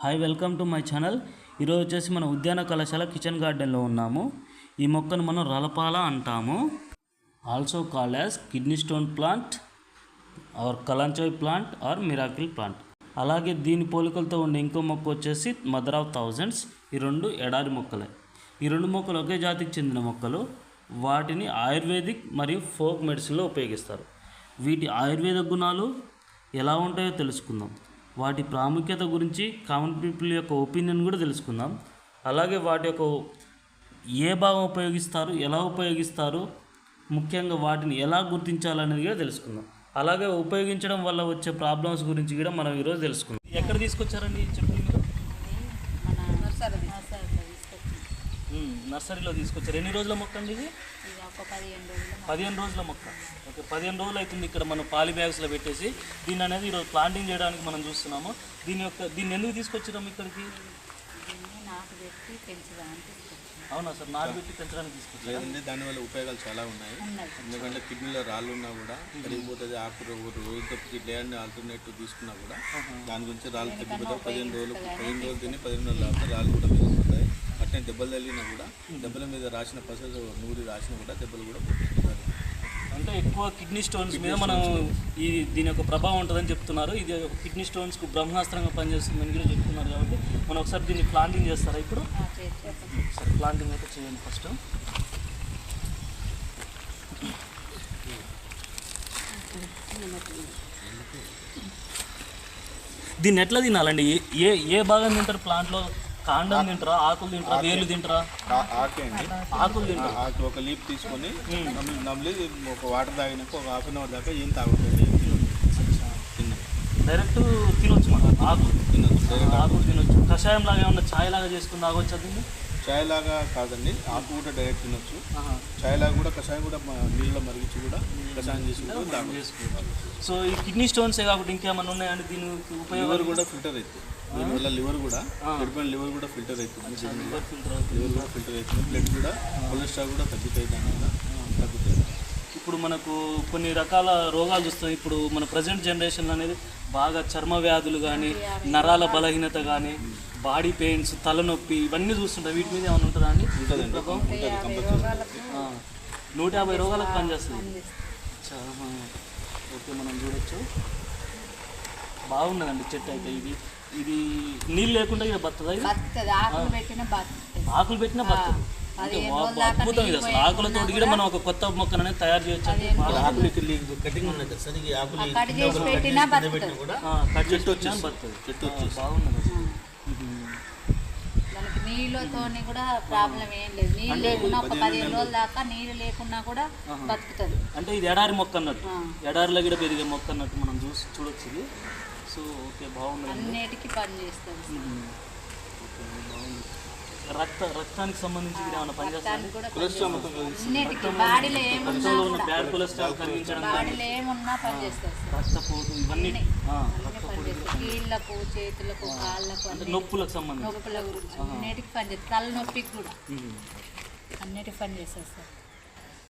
Hi welcome to my channel. ఈరోజు వచ్చేసి మన ఉద్యాన కళాశాల కిచెన్ గార్డెన్లో ఉన్నాము. ఈ మొక్కను మనం రలపాల అంటాము, also called as kidney stone plant or kalanchoe plant or miracle plant. అలాగే దీని పోలికలతో ఉండే ఇంకో మొక్క వచ్చేసి మదర్ ఆఫ్ థౌజండ్స్. ఈ రెండు ఎడారి మొక్కలే. ఈ రెండు మొక్కలు ఒకే జాతికి చెందిన మొక్కలు. వాటిని ఆయుర్వేదిక్ మరియు ఫోక్ మెడిసిన్లో ఉపయోగిస్తారు. వీటి ఆయుర్వేద గుణాలు ఎలా ఉంటాయో తెలుసుకుందాం. వాటి ప్రాముఖ్యత గురించి కామన్ పీపుల్ యొక్క ఒపీనియన్ కూడా తెలుసుకుందాం. అలాగే వాటి యొక్క ఏ భాగం ఉపయోగిస్తారు, ఎలా ఉపయోగిస్తారు, ముఖ్యంగా వాటిని ఎలా గుర్తించాలనేది కూడా తెలుసుకుందాం. అలాగే ఉపయోగించడం వల్ల వచ్చే ప్రాబ్లమ్స్ గురించి కూడా మనం ఈరోజు తెలుసుకుందాం. ఎక్కడ తీసుకొచ్చారండి చెప్పండి మీరు? నర్సరీలో తీసుకొచ్చారు. ఎన్ని రోజుల మొక్క అండి ఇది? 15 రోజుల మొక్క. ఓకే, 15 రోజులు అవుతుంది ఇక్కడ మనం పాలి బ్యాగ్స్లో పెట్టేసి. దీన్ని అనేది ఈరోజు ప్లాంటింగ్ చేయడానికి మనం చూస్తున్నాము. దీన్ని ఎందుకు తీసుకొచ్చాము ఇక్కడికి? అవునా సార్, నాటు పెట్టి పెంచడానికి తీసుకొచ్చారు. దానివల్ల ఉపయోగాలు చాలా ఉన్నాయి. ఎందుకంటే కిడ్నీలో రాళ్ళు ఉన్నా కూడా కరిగిపోతుంది. ఆకు రోజుతో కిడ్నీ ఆల్టర్నేటివ్ తీసుకున్నా కూడా దాని గురించి రాళ్ళు తగ్గిపోతాయి. 15 రోజులు తిని 15 రోజుల తర్వాత రాళ్ళు కూడా పెరిగిపోతాయి. అట్నే దెబ్బలు తగిలినా కూడా దెబ్బల మీద రాసిన పసలు నూరి రాసినా కూడా దెబ్బలు కూడా పోతుంది. అంటే ఎక్కువ కిడ్నీ స్టోన్స్ మీద మనం దీని యొక్క ప్రభావం ఉంటుందని చెప్తున్నారు. ఇది కిడ్నీ స్టోన్స్కు బ్రహ్మాస్త్రంగా పనిచేస్తుందని కూడా చెప్తున్నారు. కాబట్టి మనం ఒకసారి దీన్ని ప్లాంటింగ్ చేస్తారా ఇప్పుడు? సరే, ప్లాంటింగ్ అయితే చేయండి ఫస్ట్. దీన్ని ఎట్లా తినాలండి? ఏ భాగం తింటారు ప్లాంట్లో? కాండం తింటారా, ఆకులు తింటారా, వేర్లు తింటారా? ఆకులు తింటారు. ఆకు ఒక లీప్ తీసుకొని నమ్లి ఒక వాటర్ తాగినాక ఒక హాఫ్ అన్ అవర్ దాకా ఏం తాగుతుంది. డైరెక్ట్ తినొచ్చు మనం. ఆకు తినొచ్చు. కషాయం లాగా ఏమన్నా ఛాయ్ లాగా చేసుకుని తాగొచ్చు. దీన్ని ఛాయ్ లాగా కాదండి, ఆకు కూడా డైరెక్ట్ తినొచ్చు. ఛాయ్ లాగా కూడా కషాయం కూడా నీళ్ళలో మరిగించి కూడా కషాయం చేసుకుంటారు. సో ఈ కిడ్నీ స్టోన్సే కాకుండా ఇంకేమన్నా ఉన్నాయండి దీని ఉపయోగాలు? కూడా ఫిల్టర్ అవుతుంది. దీనివల్ల లివర్ కూడా చెడిపోయిన లివర్ కూడా ఫిల్టర్ అవుతుంది. లివర్ కూడా ఫిల్టర్ అవుతుంది. బ్లడ్ కూడా కొలెస్ట్రాల్ కూడా తగ్గుతాయి. దానివల్ల తగ్గుతాయి. ఇప్పుడు మనకు కొన్ని రకాల రోగాలు చూస్తాం. ఇప్పుడు మన ప్రజెంట్ జనరేషన్ అనేది బాగా చర్మ వ్యాధులు కానీ, నరాల బలహీనత కానీ, బాడీ పెయిన్స్, తలనొప్పి ఇవన్నీ చూస్తుంటాయి. వీటి మీద ఏమైనా ఉంటుందా అండి? 150 రోగాలకు పనిచేస్తుంది. ఓకే, మనం చూడొచ్చు. బాగున్నదండి చెట్టు అయితే. ఇది నీళ్ళు లేకుండా ఇక్కడ బతుందా? ఆకులు పెట్టినా బతుంది. అద్భుతం ఇది అసలు. ఆకులతో కూడా మనం ఒక కొత్త మొక్కను అనేది తయారు చేయొచ్చు. కటింగ్ ఉన్నది సార్, ఈ ఆకులు చెట్టు వచ్చినా బతుంది. చెట్టు వచ్చేసి బాగున్నది. నీళ్ళతోని కూడా ప్రాబ్లం ఏం లేదు. నీళ్ళు లేకున్నా ఒక 15 రోజుల దాకా నీళ్ళు లేకున్నా కూడా బతుకుతుంది. అంటే ఇది ఎడారి మొక్క అన్నట్టు, ఎడారిలో కూడా పెరిగే మొక్క అన్నట్టు మనం చూడొచ్చు ఇది. సో ఓకే, బాగుంది. అన్నిటికీ పని చేస్తుంది. రక్తానికి సంబంధించి ఏమైనా పని చేస్తుంది? బాడీలో ఏమున్నా బ్యాడ్ కొలెస్ట్రాల్ కరిగించడం, బాడీలో ఏమున్నా పని చేస్తుంది. రక్తపోటు ఇవన్నీ కీళ్ళకు, చేతులకు, కాళ్ళకు, నొప్పులకు సంబంధించి నొప్పుల గురించి అన్నిటికీ పని చేస్తుంది. తలనొప్పికి కూడా అన్నిటికీ పని చేస్తుంది సార్.